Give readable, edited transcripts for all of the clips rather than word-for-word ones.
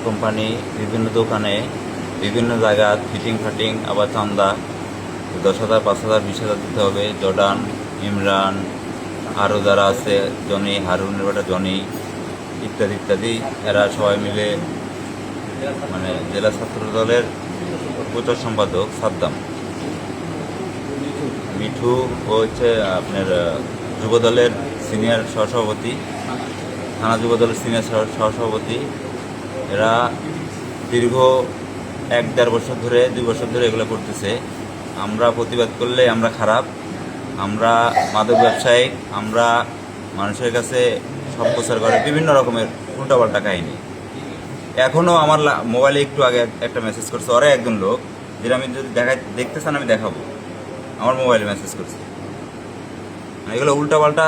Company বিভিন্ন দোকানে বিভিন্ন জায়গা ফিটিং ফাটিং আবার চান্দা 10,000, 5,000, 20,000 দিতে হবে। জর্ডান, ইমরান, আরও যারা আছে, জনি, হারুনের বেটা জনি, ইত্যাদি ইত্যাদি, এরা সবাই মিলে মানে জেলা ছাত্র দলের প্রচার সম্পাদক সাদ্দাম, মিঠু ও হচ্ছে আপনার যুব দলের সিনিয়র সহসভাপতি, থানা যুব দলের সিনিয়র সহসভাপতি। এরা দীর্ঘ 1-1.5 বছর ধরে 2 বছর ধরে এগুলো করতেছে। আমরা প্রতিবাদ করলে আমরা খারাপ, আমরা মাদক ব্যবসায়ী, আমরা মানুষের কাছে সব প্রচার করে বিভিন্ন রকমের উল্টাপাল্টা কাহিনী। এখনও আমার মোবাইলে একটু আগে একটা মেসেজ করছে ওরা একজন লোক, যেটা আমি যদি দেখতে চান আমি দেখাবো, আমার মোবাইলে মেসেজ করছে। এগুলো উল্টাপাল্টা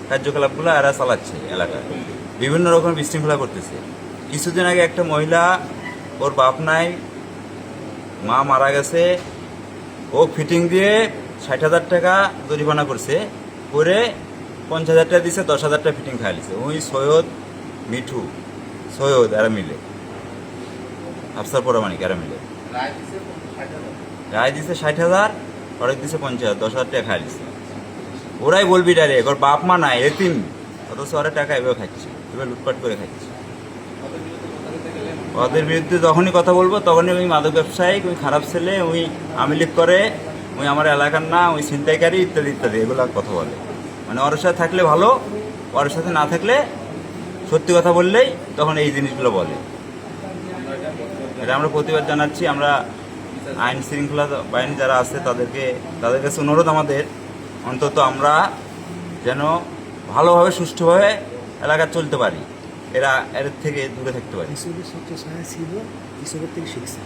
কার্যকলাপগুলো এরা চালাচ্ছে এলাকায়, বিভিন্ন রকম বিশৃঙ্খলা করতেছে। কিছুদিন আগে একটা মহিলা, ওর বাপ নাই, মা মারা গেছে, ও ফিটিং দিয়ে 60,000 টাকা জরিমানা করছে, করে 50,000 টাকা দিছে, 10,000 টাকা ফিটিং খাইছে। ওই সৈয়দ, মিঠু, সৈয়দ এরা মিলে, আফসার পরামানিক এরা মিলে রায় দিছে 60,000, অনেক দিছে 50,000, 10,000 টাকা খাই দিছে। ওরাই বলবি ডাইরেক্ট, ওর বাপ মা নাই, এতিম, অথচ ওরা টাকা এভাবে খাচ্ছে, এবার লুটপাট করে খাচ্ছে। ওদের বিরুদ্ধে যখনই কথা বলবো তখনই ওই মাদক ব্যবসায়ী, ওই খারাপ ছেলে, ওই আওয়ামী লীগ করে, ওই আমার এলাকার না, ওই ছিনতাইকারী, ইত্যাদি ইত্যাদি এগুলো কথা বলে। মানে ওর সাথে থাকলে ভালো, ওর সাথে না থাকলে সত্যি কথা বললেই তখন এই জিনিসগুলো বলে। এটা আমরা প্রতিবাদ জানাচ্ছি। আমরা আইন শৃঙ্খলা বাহিনী যারা আছে তাদের কাছে অনুরোধ আমাদের, অন্তত আমরা যেন ভালোভাবে সুষ্ঠুভাবে এলাকা চলতে পারি, এর থেকে দূরে থাকতে পারি। কৃষকের সবচেয়ে সহায় ছিল, কৃষকের থেকে শিখছে।